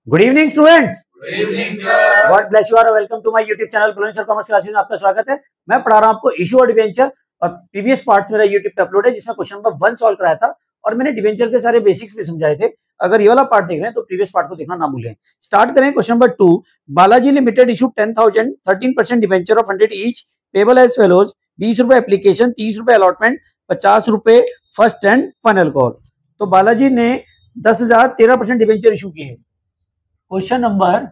Good evening students. Good evening sir. God bless you और welcome to my YouTube channel professor commerce classes में आपका स्वागत है। मैं पढ़ा रहा हूं आपको इशू और डिवेंचर और प्रीवियस पार्ट्स मेरा यूट्यूब पे अपलोड है जिसमें क्वेश्चन नंबर 1 सॉल्व कराया था और मैंने डिवेंचर के सारे बेसिक्स भी समझाए थे। अगर ये वाला पार्ट देख रहे हैं तो प्रीवियस पार्ट को देखना ना भूलें। स्टार्ट करें question number 2। Balaji limited issue 10,000 13% debenture of 100 each payable as follows. 20 रुपए एप्लीकेशन, 30 रुपए अलॉटमेंट, 50 रुपए फर्स्ट एंड फाइनल कॉल। तो बालाजी ने 10,000 13% डिवेंचर इशू किए। Question number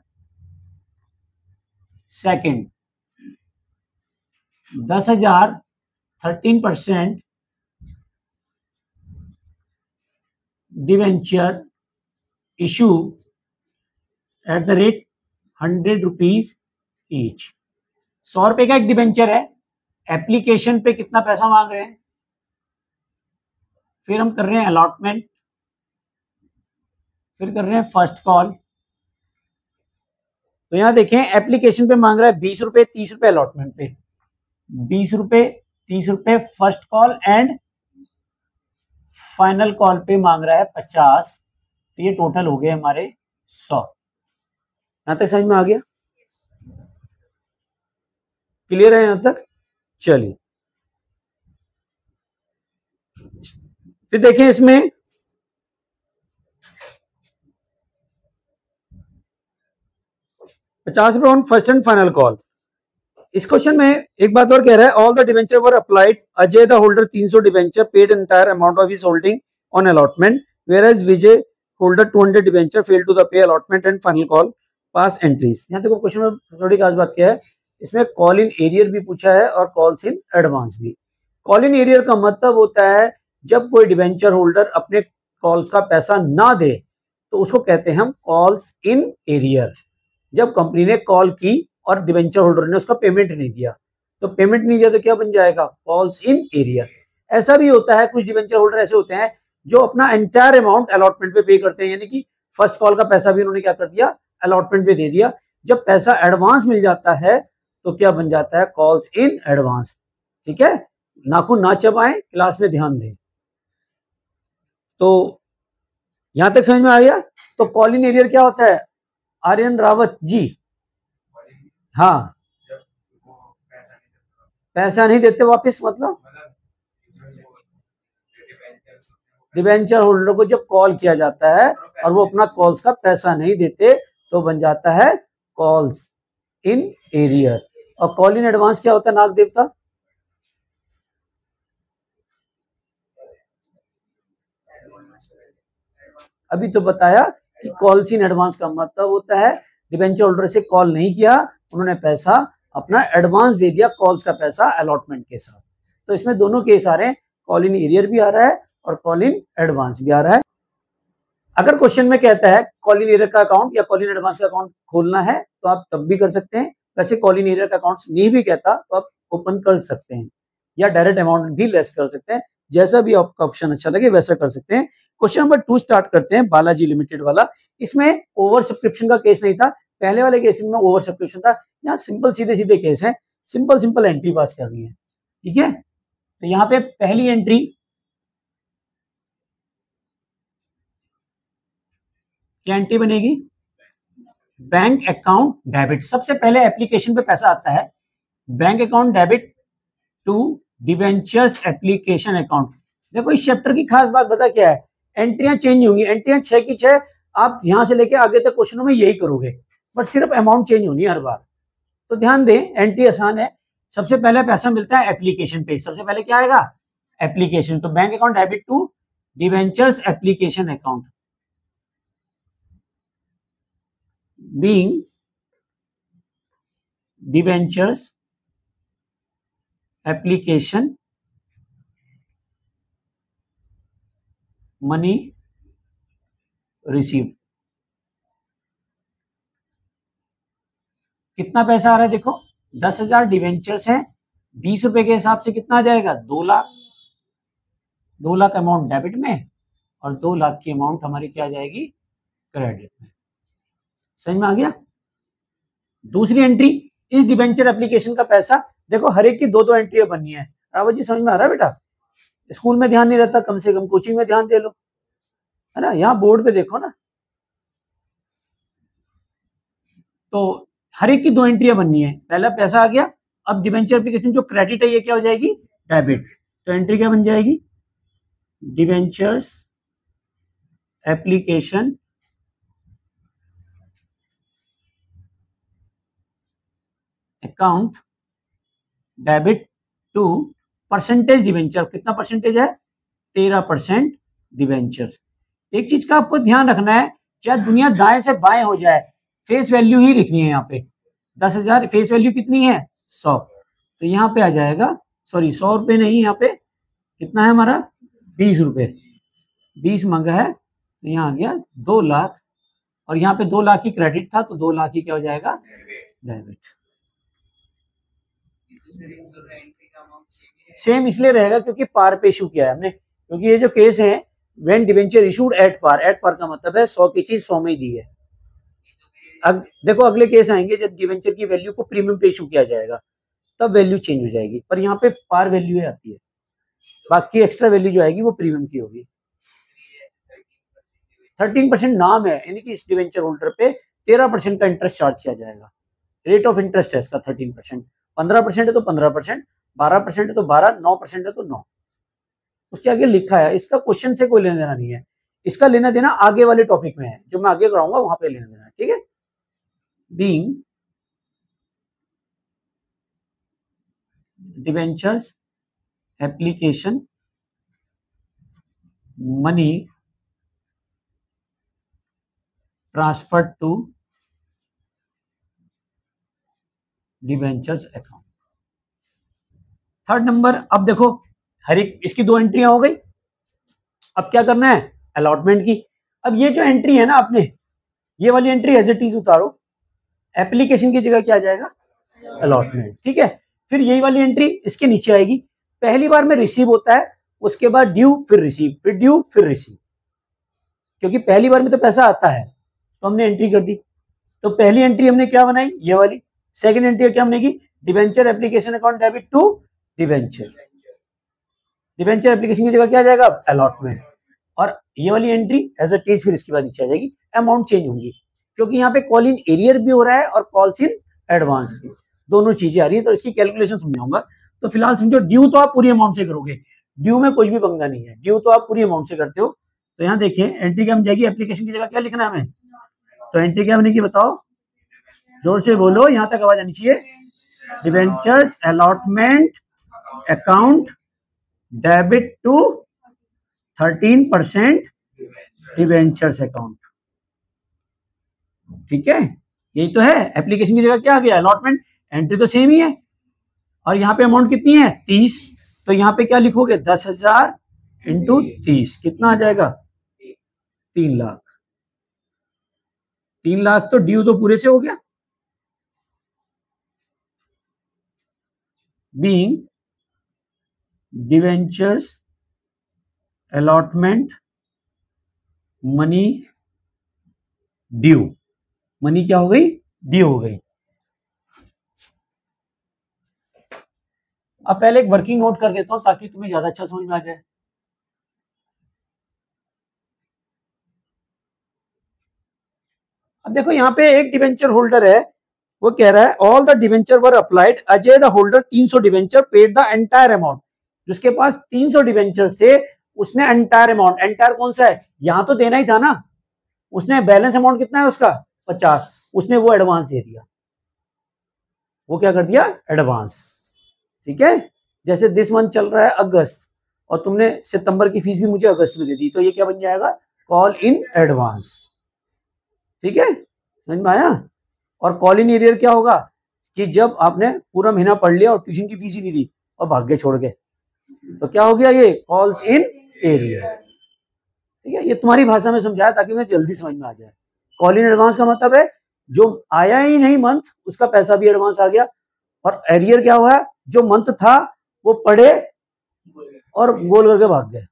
second, 10,000 13% debenture issue at the rate 100 rupees each. 100 रुपए का एक डिवेंचर है, एप्लीकेशन पे कितना पैसा मांग रहे हैं, फिर हम कर रहे हैं अलॉटमेंट, फिर कर रहे हैं फर्स्ट कॉल। तो यहां देखें एप्लीकेशन पे मांग रहा है 20 रुपए, 30 रुपए अलॉटमेंट पे, 20 रुपए 30 रुपए first call and final call पे मांग रहा है 50। तो ये टोटल हो गए हमारे 100। यहां तक समझ में आ गया? क्लियर है यहां तक? चलिए फिर देखें इसमें 50 रुपए on first and final call. इस क्वेश्चन में एक बात और कह रहा है, all the debenture were applied Ajay the holder 300 debenture paid entire amount of his holding on allotment whereas Vijay holder 200 debenture fail to the pay allotment and final call pass entries. यहाँ देखो question में थोड़ी खास बात क्या है, इसमें call in arrear भी पूछा है और कॉल्स इन एडवांस भी। कॉल इन एरियर का मतलब होता है जब कोई डिवेंचर होल्डर अपने कॉल्स का पैसा ना दे तो उसको कहते हैं हम कॉल्स इन एरियर। जब कंपनी ने कॉल की और डिवेंचर होल्डर ने उसका पेमेंट नहीं दिया, तो पेमेंट नहीं दिया तो क्या बन जाएगा? Calls in arrear. ऐसा भी होता है, कुछ डिवेंचर होल्डर ऐसे होते हैं जो अपना एंटायर अमाउंट अलॉटमेंट पे करते हैं, यानी कि फर्स्ट कॉल का पैसा भी उन्होंने क्या कर दिया? अलॉटमेंट पे दे दिया। जब पैसा एडवांस मिल जाता है तो क्या बन जाता है? Calls in advance. ठीक है, नाखून ना चबाएं, क्लास में ध्यान दें। तो यहां तक समझ में आ गया? तो कॉल इन एरियर क्या होता है? आर्यन रावत जी, हाँ, पैसा नहीं देते वापस, मतलब डिवेंचर होल्डर को जब कॉल किया जाता है और वो अपना कॉल्स का पैसा नहीं देते तो बन जाता है कॉल्स इन एरियर। और कॉल इन एडवांस क्या होता है नाग देवता? अभी तो बताया कि कॉल्स इन एडवांस का मतलब होता है डिवेंचर होल्डर से कॉल नहीं किया, उन्होंने पैसा अपना एडवांस दे दिया, कॉल्स का पैसा अलॉटमेंट के साथ। तो इसमें दोनों केस आ रहे हैं, कॉल इन एरियर भी आ रहा है और कॉल इन एडवांस भी आ रहा है। अगर क्वेश्चन में कहता है कॉल इन एरियर का अकाउंट या कॉल इन एडवांस का अकाउंट खोलना है तो आप तब भी कर सकते हैं। वैसे कॉल इन एरियर का अकाउंट नहीं भी कहता तो आप ओपन कर सकते हैं या डायरेक्ट अमाउंट भी लेस कर सकते हैं, जैसा भी आपका ऑप्शन अच्छा लगे वैसा कर सकते हैं। क्वेश्चन नंबर 2 स्टार्ट करते हैं, बालाजी लिमिटेड वाला। इसमें ओवर सब्सक्रिप्शन का केस नहीं था, पहले वाले केस में ओवर सब्सक्रिप्शन था। यहाँ सिंपल सीधे सीधे केस है, सिंपल एंट्री पास करनी है। ठीक है, तो यहाँ पे पहली एंट्री क्या एंट्री बनेगी? Bank account debit. सबसे पहले एप्लीकेशन पे पैसा आता है, bank account debit to debentures application account. देखो इस चैप्टर की खास बात बता क्या है, एंट्रियां चेंज होंगी, एंट्रियां 6 की 6 आप यहां से लेके आगे तक क्वेश्चनों में यही करोगे, बट सिर्फ अमाउंट चेंज होनी है हर बार। तो ध्यान दें, एंट्री आसान है। सबसे पहले पैसा मिलता है एप्लीकेशन पे, सबसे पहले क्या आएगा? एप्लीकेशन। तो bank account debit to debentures application account being debentures application money received। कितना पैसा आ रहा है देखो, 10,000 डिवेंचर्स हैं, 20 रुपए के हिसाब से कितना आ जाएगा? 2 लाख। 2 लाख अमाउंट डेबिट में और 2 लाख की अमाउंट हमारी क्या आ जाएगी? क्रेडिट में। समझ में आ गया? दूसरी एंट्री, इस डिवेंचर एप्लीकेशन का पैसा, देखो हर एक की 2-2 एंट्री बननी है। रावत जी समझ में आ रहा है बेटा? स्कूल में ध्यान नहीं रहता, कम से कम कोचिंग में ध्यान दे लो, है ना। यहाँ बोर्ड पे देखो ना, तो हर एक की 2 एंट्रियां बननी है। पहला पैसा आ गया, अब डिबेंचर एप्लीकेशन जो क्रेडिट है ये क्या हो जाएगी, डेबिट। तो एंट्री क्या बन जाएगी, debentures application account debit to percentage debenture. कितना परसेंटेज है, 13% डिबेंचर्स। एक चीज का आपको ध्यान रखना है, चाहे दुनिया दाएं से बाएं हो जाए, फेस वैल्यू ही लिखनी है। यहाँ पे 10,000 फेस वैल्यू कितनी है, 100। तो यहाँ पे आ जाएगा, सॉरी 100 रुपये नहीं, यहाँ पे कितना है हमारा, 20 रुपये। 20 मांगा है तो यहाँ आ गया 2 लाख, और यहाँ पे 2 लाख की क्रेडिट था तो 2 लाख ही क्या हो जाएगा, डेबिट। सेम इसलिए रहेगा क्योंकि पार पे इशू किया है हमने, क्योंकि ये जो केस है when debenture issued at par, at par का मतलब है 100 की चीज 100 में ही दी है। अब देखो अगले केस आएंगे जब डिबेंचर की वैल्यू को प्रीमियम पे इशू किया जाएगा, तब वैल्यू चेंज हो जाएगी, पर यहाँ पे पार वैल्यू आती है, बाकी एक्स्ट्रा वैल्यू जो आएगी वो प्रीमियम की होगी। 13% नाम है, यानी कि इस डिबेंचर होल्डर पे 13% का इंटरेस्ट चार्ज किया जाएगा। रेट ऑफ इंटरेस्ट है इसका 13%। 15% है तो 15%, 12% है तो 12, 9% है तो 9। उसके आगे लिखा है, इसका क्वेश्चन से कोई लेना देना नहीं है, इसका लेना देना आगे वाले टॉपिक में है, जो मैं आगे कराऊंगा वहां पे लेना देना है, ठीक है। Being debentures application money transfer to debentures account. Third number, अब देखो हर एक इसकी 2 एंट्रियां हो गई, अब क्या करना है, अलॉटमेंट की। अब ये जो एंट्री है ना, आपने ये वाली एंट्री एज इट इज उतारो, एप्लीकेशन की जगह क्या आ जाएगा, अलॉटमेंट, ठीक है। फिर यही वाली एंट्री इसके नीचे आएगी, पहली बार में रिसीव होता है, उसके बाद ड्यू, फिर रिसीव, फिर ड्यू, फिर रिसीव, क्योंकि पहली बार में तो पैसा आता है तो हमने एंट्री कर दी। तो पहली एंट्री हमने क्या बनाई, ये वाली। सेकंड एंट्री क्या हमने की, debenture application account debit to debenture. Debenture application की जगह क्या आ जाएगा, अलॉटमेंट। और ये वाली एंट्री एज अ टीज फिर इसके बाद नीचे आ जाएगी, अमाउंट चेंज होंगी, क्योंकि यहाँ पे कॉल इन एरियर भी हो रहा है और कॉल्स इन एडवांस भी, दोनों चीजें आ रही है। तो इसकी कैलकुलेशन समझाऊंगा। तो फिलहाल समझो, ड्यू तो आप पूरी अमाउंट से करोगे, ड्यू में कुछ भी पंगा नहीं है, ड्यू तो आप पूरी अमाउंट से करते हो। तो यहाँ देखिए एंट्री क्या बन जाएगी, एप्लीकेशन की जगह क्या लिखना है हमें, तो एंट्री क्या बनेगी बताओ, जोर से बोलो, यहां तक आवाज आनी चाहिए। Debentures allotment account debit to 13% debentures account, ठीक है। यही तो है, एप्लीकेशन की जगह क्या आ गया, अलॉटमेंट। एंट्री तो सेम ही है, और यहाँ पे अमाउंट कितनी है, 30। तो यहाँ पे क्या लिखोगे, 10,000 इंटू 30, कितना आ जाएगा, 3 लाख। 3 लाख तो ड्यू तो पूरे से हो गया। Being debentures allotment money due, money क्या हो गई, ड्यू हो गई। अब पहले एक वर्किंग नोट कर देता हूं ताकि तुम्हें ज्यादा अच्छा समझ में आ जाए। अब देखो यहाँ पे एक डिवेंचर होल्डर है, वो कह रहा है all the debenture were applied, Ajay the holder 300 debenture paid the entire amount. जिसके पास 300 डिवेंचर थे उसने एंटायर अमाउंट, एंटायर कौन सा है, यहां तो देना ही था ना, उसने बैलेंस अमाउंट कितना है उसका 50, उसने वो एडवांस दे दिया। वो क्या कर दिया, एडवांस, ठीक है। जैसे दिस मंथ चल रहा है अगस्त, और तुमने सितंबर की फीस भी मुझे अगस्त में दे दी, तो ये क्या बन जाएगा, कॉल इन एडवांस, ठीक है, समझ में आया। और कॉल इन एरियर क्या होगा, कि जब आपने पूरा महीना पढ़ लिया और ट्यूशन की फीस ही नहीं दी और भाग के छोड़ गए, तो क्या हो गया, ये कॉल्स इन एरियर, ठीक है। ये तुम्हारी भाषा में समझाया ताकि मुझे जल्दी समझ में आ जाए। कॉल इन एडवांस का मतलब है जो आया ही नहीं मंथ, उसका पैसा भी एडवांस आ गया। और एरियर क्या हुआ, जो मंथ था वो पढ़े और गोल करके भाग गए।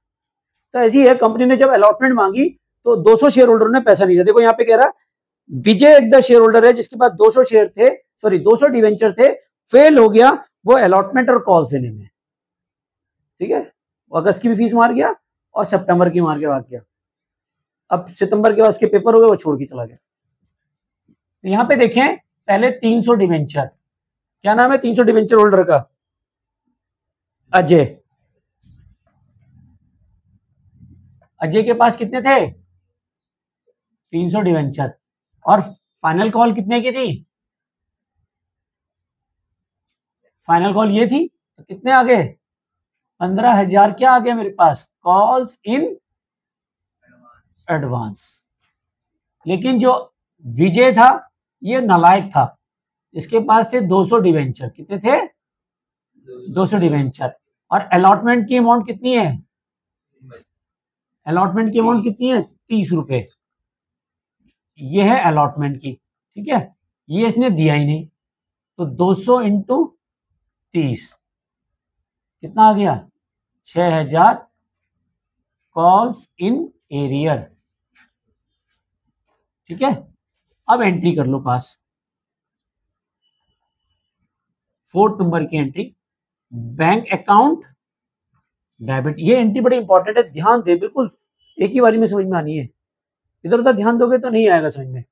तो ऐसी है, कंपनी ने जब अलॉटमेंट मांगी तो 200 शेयर होल्डर ने पैसा नहीं दिया। देखो यहाँ पे कह रहा विजय एक द शेयर होल्डर है जिसके पास 200 शेयर थे, सॉरी 200 डिवेंचर थे, फेल हो गया वो अलॉटमेंट और कॉल देने में, ठीक है। अगस्त की भी फीस मार गया और सितंबर की मार के भाग गया। अब सितंबर के बाद उसके पेपर हो गए, वो छोड़ के चला गया। तो यहाँ पे देखें पहले 300 डिवेंचर, क्या नाम है 300 डिवेंचर होल्डर का? अजय। अजय के पास कितने थे? 300 डिवेंचर। और फाइनल कॉल कितने की थी? फाइनल कॉल ये थी, तो कितने आ गए? 15,000 क्या आ गया मेरे पास? Calls in advance. लेकिन जो विजय था ये नालायक था, इसके पास थे 200 डिवेंचर। कितने थे? 200 डिवेंचर। और अलॉटमेंट की अमाउंट कितनी है? अलॉटमेंट की अमाउंट कितनी है? 30 रुपए। ये है अलॉटमेंट की, ठीक है। ये इसने दिया ही नहीं, तो 200 इंटू 30 कितना आ गया? 6,000 कॉल्स इन एरियर, ठीक है। अब एंट्री कर लो पास। 4 नंबर की एंट्री, बैंक अकाउंट डेबिट। ये एंट्री बड़ी इंपॉर्टेंट है, ध्यान दे, बिल्कुल एक ही बारी में समझ में आनी है, इधर उधर ध्यान दोगे तो नहीं आएगा समझ में।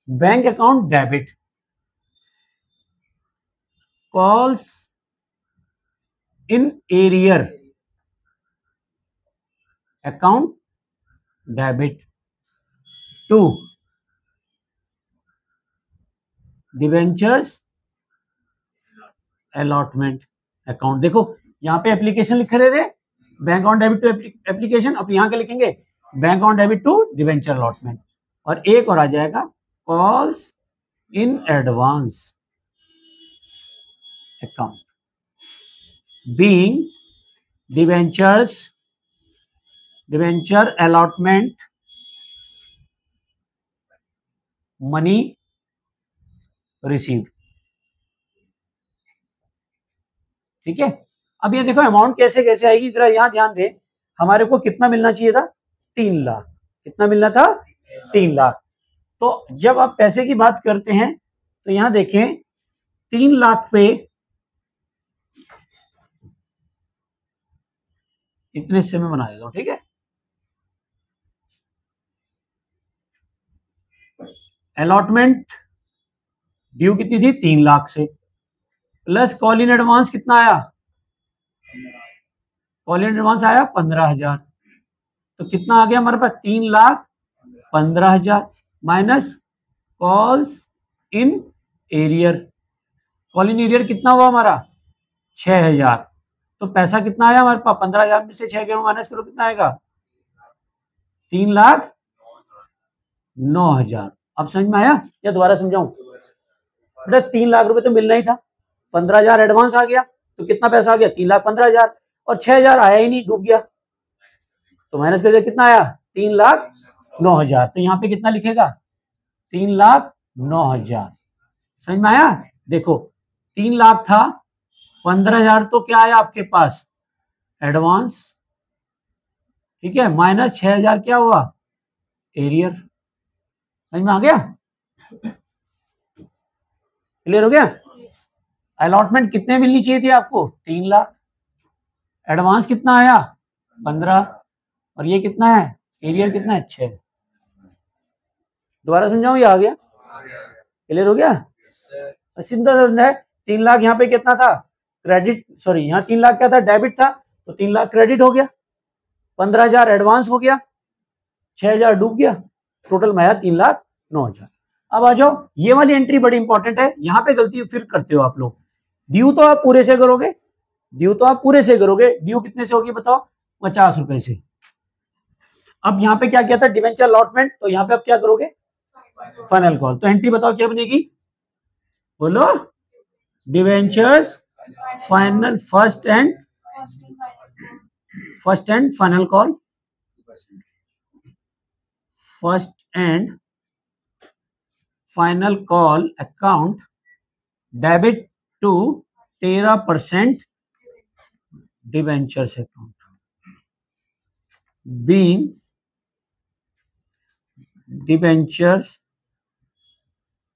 Bank account debit, calls in arrear account debit to debentures allotment account. देखो यहाँ पे एप्लीकेशन लिख रहे थे bank account debit to application, अब यहाँ के लिखेंगे bank account debit to debenture allotment. और एक और आ जाएगा calls in advance account being debenture allotment money received, ठीक है। अब ये देखो अमाउंट कैसे कैसे आएगी, जरा यहां ध्यान दे। हमारे को कितना मिलना चाहिए था? 3 लाख। कितना मिलना था? 3 लाख। तो जब आप पैसे की बात करते हैं तो यहां देखें 3 लाख पे इतने हिस्से में बना देता हूं, ठीक है। अलॉटमेंट ड्यू कितनी थी? 3 लाख से, प्लस कॉल इन एडवांस कितना आया? कॉल इन एडवांस आया 15,000। तो कितना आ गया हमारे पास? 3,15,000 minus calls in arrear. Call in arrear कितना हुआ हमारा? 6,000। तो पैसा कितना आया हमारे पास? 15,000 में से 6,000 माइनस करो, कितना आएगा? 3,09,000। अब समझ में आया या दोबारा समझाऊं? बेटा 3 लाख रुपए तो मिलना ही था, 15,000 एडवांस आ गया, तो कितना पैसा आ गया? 3,15,000। और 6,000 आया ही नहीं, डूब गया, तो माइनस कर दिया, कितना आया? 3,09,000। तो यहाँ पे कितना लिखेगा? 3,09,000। समझ में आया? देखो 3 लाख था, 15,000 तो क्या आया आपके पास? एडवांस, ठीक है, माइनस 6,000 क्या हुआ? एरियर। समझ में आ गया? क्लियर हो गया? अलॉटमेंट कितने मिलनी चाहिए थी आपको? 3 लाख। एडवांस कितना आया? 15। और ये कितना है? एरियर कितना है? 6। दोबारा समझाऊं या आ गया? क्लियर हो गया? सिंपल समझना है। 3 लाख यहाँ पे कितना था? क्रेडिट, सॉरी यहाँ 3 लाख क्या था? डेबिट था, तो 3 लाख क्रेडिट हो गया, 15,000 एडवांस हो गया, 6,000 डूब गया, टोटल में आया 3,09,000। अब आ जाओ, ये वाली एंट्री बड़ी इंपॉर्टेंट है, यहाँ पे गलती फिर करते हो आप लोग। ड्यू तो आप पूरे से करोगे, ड्यू तो आप पूरे से करोगे। ड्यू कितने से होगी बताओ? 50 रुपए से। अब यहाँ पे क्या किया था? डिवेंचर अलॉटमेंट, तो यहाँ पे आप क्या करोगे? Final call. तो एंट्री बताओ क्या बनेगी? बोलो। Debentures final first and final call, first and final call account debit to 13% debentures account being debentures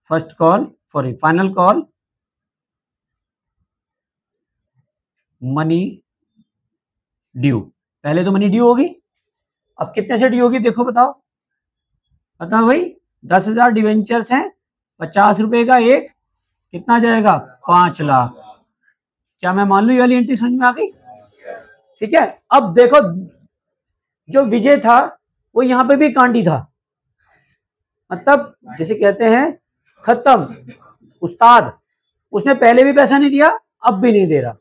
first call, sorry final call money due. पहले तो मनी ड्यू होगी, अब कितने से ड्यू होगी देखो, बताओ भाई। 10,000 डिवेंचर्स हैं, 50 रुपए का एक, कितना जाएगा 5 लाख। क्या मैं मान लूं ये वाली एंट्री समझ में आ गई? ठीक है। अब देखो जो विजय था वो यहां पे भी कांडी था, मतलब जैसे कहते हैं खत्म उस्ताद, उसने पहले भी पैसा नहीं दिया अब भी नहीं दे रहा,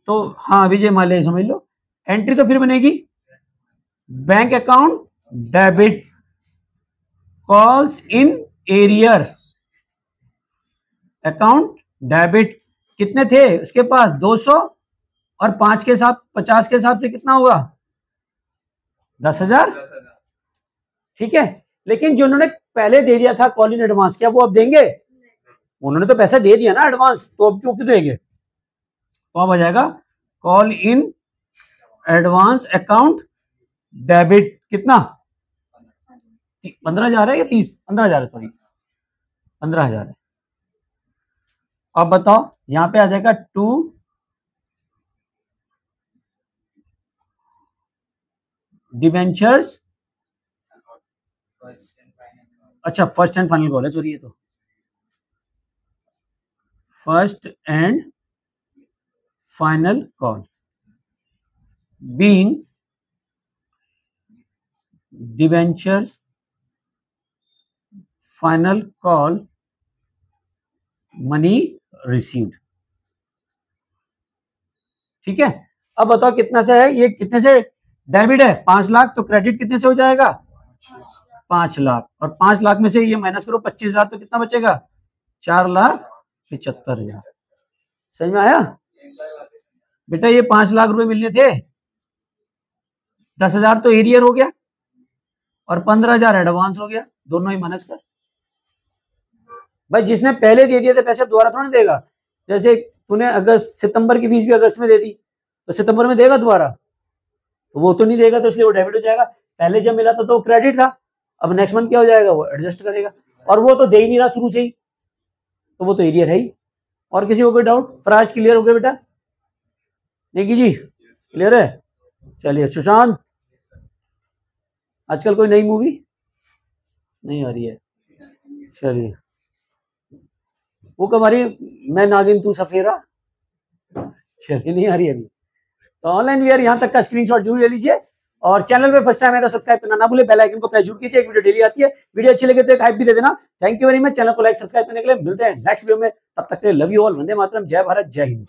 तो हाँ विजय माल्या समझ लो। एंट्री तो फिर बनेगी bank account debit calls in arrear, account debit कितने थे उसके पास 200 और 5 के साथ 50 के हिसाब से कितना हुआ 10,000। ठीक है, लेकिन जो उन्होंने पहले दे दिया था कॉल इन एडवांस, क्या वो अब देंगे? उन्होंने तो पैसा दे दिया ना एडवांस, तो अब क्यों देंगे? तो अब आ जाएगा call in advance account debit कितना 15,000 है या 30? 15,000 है, सॉरी 15,000 है। अब बताओ यहां पे आ जाएगा टू डिबेंचर्स, अच्छा फर्स्ट एंड फाइनल कॉल है, सॉरी ये तो first and final call being debentures final call money received. ठीक है, अब बताओ कितना से है, ये कितने से डेबिट है 5 लाख, तो क्रेडिट कितने से हो जाएगा 5 लाख, और 5 लाख में से ये माइनस करो 25,000, तो कितना बचेगा 4,75,000। समझ में आया बेटा? ये 5 लाख रुपए मिलने थे, 10,000 तो एरियर हो गया और 15,000 एडवांस हो गया, दोनों ही माइनस कर। भाई जिसने पहले दे दिए थे पैसे दोबारा थोड़ा नहीं देगा, जैसे तूने अगस्त सितंबर की फीस भी अगस्त में दे दी तो सितंबर में देगा दोबारा? तो वो तो नहीं देगा, तो इसलिए वो डेबिट हो जाएगा। पहले जब मिला था तो क्रेडिट था, अब नेक्स्ट मंथ क्या हो जाएगा वो एडजस्ट करेगा, और वो तो दे ही नहीं रहा शुरू से ही, तो वो तो एरियर है ही। और किसी को कोई डाउट? फराज क्लियर हो गया बेटा? नेगी जी क्लियर है? चलिए सुशांत, आजकल कोई नई मूवी नहीं आ रही है? चलिए वो कब आ रही है? मैं नागिन तू सफेरा, चलिए नहीं आ रही अभी। तो ऑनलाइन वीआर यहाँ तक का स्क्रीनशॉट जरूर ले लीजिए, और चैनल पे फर्स्ट टाइम है तो सब्सक्राइब करना ना भूले, बेल आइकन को प्रेस जरूर कीजिए, एक वीडियो डेली आती है। वीडियो अच्छी लगे तो एक हाइप भी दे देना। Thank you very much, channel को लाइक सब्सक्राइब करने के लिए। मिलते हैं नेक्स्ट वीडियो में, तब तक के लिए love you all, Vande Mataram, जय भारत, जय हिंद।